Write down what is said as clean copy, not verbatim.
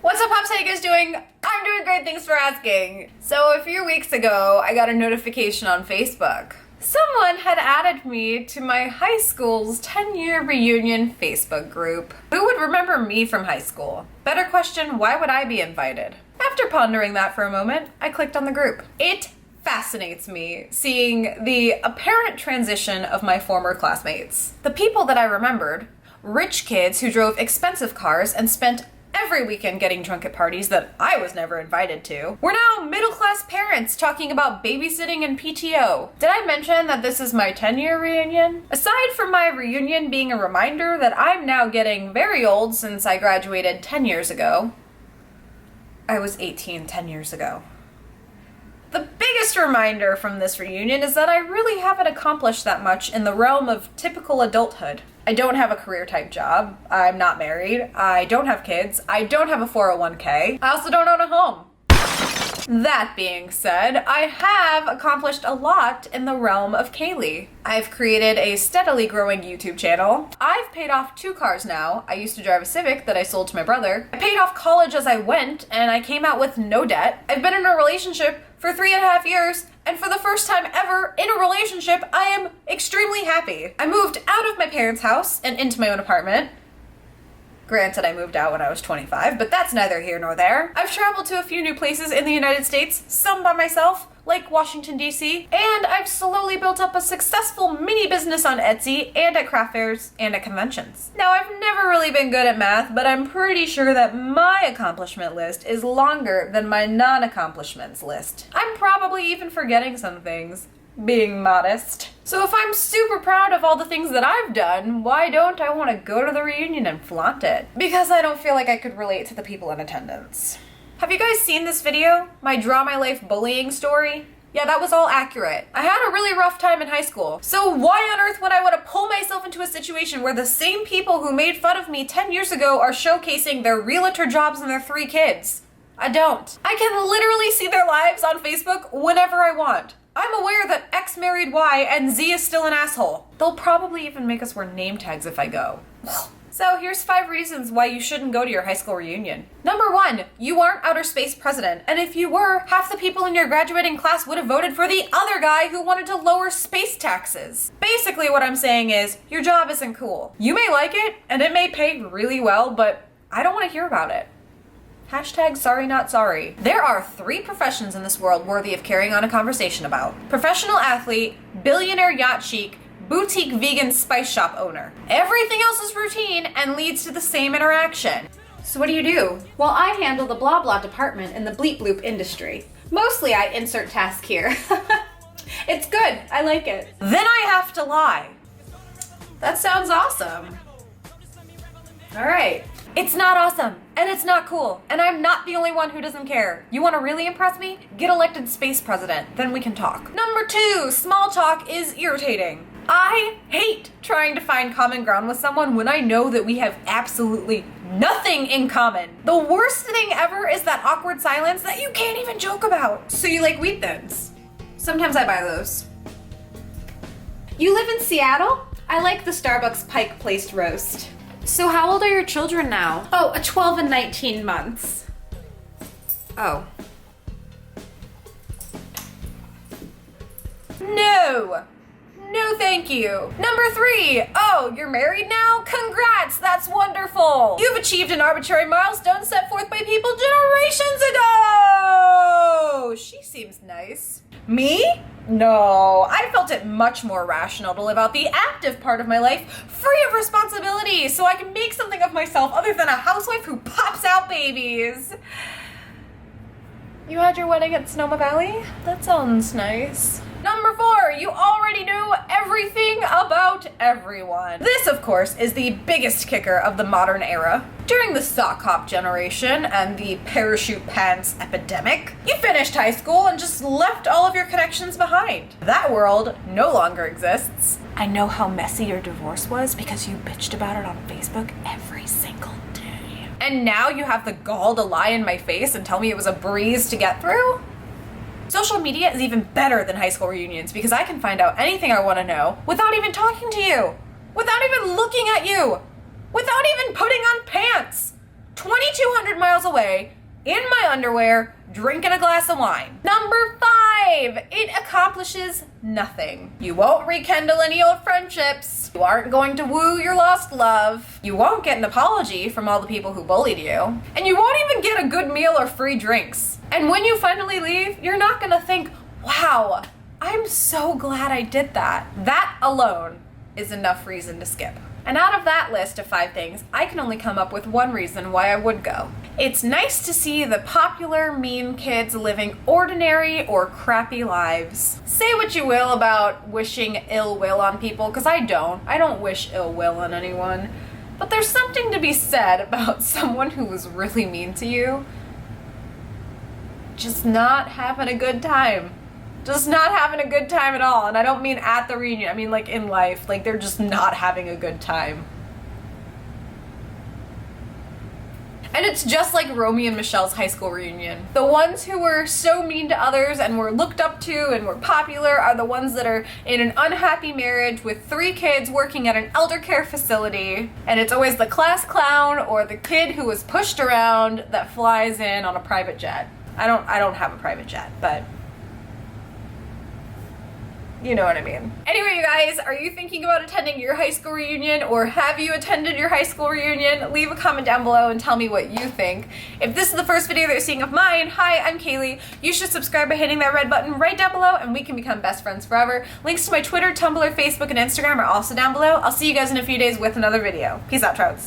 What's up, Pops? How you guys doing? I'm doing great, thanks for asking. So a few weeks ago, I got a notification on Facebook. Someone had added me to my high school's 10-year reunion Facebook group. Who would remember me from high school? Better question, why would I be invited? After pondering that for a moment, I clicked on the group. It fascinates me seeing the apparent transition of my former classmates. The people that I remembered, rich kids who drove expensive cars and spent every weekend getting drunk at parties that I was never invited to. We're now middle-class parents talking about babysitting and PTO. Did I mention that this is my 10-year reunion? Aside from my reunion being a reminder that I'm now getting very old since I graduated 10 years ago, I was 18 10 years ago. The biggest reminder from this reunion is that I really haven't accomplished that much in the realm of typical adulthood. I don't have a career-type job, I'm not married, I don't have kids, I don't have a 401k, I also don't own a home. That being said, I have accomplished a lot in the realm of Kayleigh. I've created a steadily growing YouTube channel. I've paid off 2 cars now. I used to drive a Civic that I sold to my brother. I paid off college as I went, and I came out with no debt. I've been in a relationship for 3.5 years, and for the first time ever in a relationship, I am extremely happy. I moved out of my parents' house and into my own apartment. Granted, I moved out when I was 25, but that's neither here nor there. I've traveled to a few new places in the United States, some by myself, like Washington, D.C., and I've slowly built up a successful mini business on Etsy and at craft fairs and at conventions. Now, I've never really been good at math, but I'm pretty sure that my accomplishment list is longer than my non-accomplishments list. I'm probably even forgetting some things. Being modest. So if I'm super proud of all the things that I've done, why don't I want to go to the reunion and flaunt it? Because I don't feel like I could relate to the people in attendance. Have you guys seen this video? My Draw My Life bullying story? Yeah, that was all accurate. I had a really rough time in high school. So why on earth would I want to pull myself into a situation where the same people who made fun of me 10 years ago are showcasing their realtor jobs and their 3 kids? I don't. I can literally see their lives on Facebook whenever I want. I'm aware that X married Y and Z is still an asshole. They'll probably even make us wear name tags if I go. So here's 5 reasons why you shouldn't go to your high school reunion. Number 1, you aren't outer space president. And if you were, half the people in your graduating class would have voted for the other guy who wanted to lower space taxes. Basically what I'm saying is, your job isn't cool. You may like it, and it may pay really well, but I don't want to hear about it. Hashtag sorry not sorry. There are 3 professions in this world worthy of carrying on a conversation about. Professional athlete, billionaire yacht chic, boutique vegan spice shop owner. Everything else is routine and leads to the same interaction. So what do? Well, I handle the blah blah department in the bleep bloop industry. Mostly I insert task here. It's good, I like it. Then I have to lie. That sounds awesome. All right. It's not awesome, and it's not cool, and I'm not the only one who doesn't care. You want to really impress me? Get elected space president, then we can talk. Number 2, small talk is irritating. I hate trying to find common ground with someone when I know that we have absolutely nothing in common. The worst thing ever is that awkward silence that you can't even joke about. So you like wheat thins? Sometimes I buy those. You live in Seattle? I like the Starbucks Pike Placed roast. So how old are your children now? Oh, 12 and 19 months. Oh. No. No, thank you. Number 3. Oh, you're married now? Congrats, that's wonderful. You've achieved an arbitrary milestone set forth by people generations ago. She seems nice. Me? No, I felt it much more rational to live out the active part of my life free of responsibility so I can make something of myself other than a housewife who pops out babies. You had your wedding at Sonoma Valley? That sounds nice. Number 4, you already know everything about everyone. This, of course, is the biggest kicker of the modern era. During the sock hop generation and the parachute pants epidemic, you finished high school and just left all of your connections behind. That world no longer exists. I know how messy your divorce was because you bitched about it on Facebook every single day. And now you have the gall to lie in my face and tell me it was a breeze to get through? Social media is even better than high school reunions because I can find out anything I want to know without even talking to you, without even looking at you, without even putting on pants. 2,200 miles away, in my underwear, drinking a glass of wine. Number 5, it accomplishes nothing. You won't rekindle any old friendships. You aren't going to woo your lost love. You won't get an apology from all the people who bullied you. And you won't even get a good meal or free drinks. And when you finally leave, you're not gonna think, wow, I'm so glad I did that. That alone is enough reason to skip. And out of that list of 5 things, I can only come up with one reason why I would go. It's nice to see the popular, mean kids living ordinary or crappy lives. Say what you will about wishing ill will on people, because I don't. I don't wish ill will on anyone. But there's something to be said about someone who was really mean to you just not having a good time. Just not having a good time at all. And I don't mean at the reunion, I mean like in life. Like they're just not having a good time. And it's just like Romeo and Michelle's high school reunion. The ones who were so mean to others and were looked up to and were popular are the ones that are in an unhappy marriage with 3 kids working at an elder care facility. And it's always the class clown or the kid who was pushed around that flies in on a private jet. I don't have a private jet, but you know what I mean. Anyway, you guys, are you thinking about attending your high school reunion, or have you attended your high school reunion? Leave a comment down below and tell me what you think. If this is the first video that you're seeing of mine, hi, I'm Kayleigh. You should subscribe by hitting that red button right down below and we can become best friends forever. Links to my Twitter, Tumblr, Facebook, and Instagram are also down below. I'll see you guys in a few days with another video. Peace out, Trouts.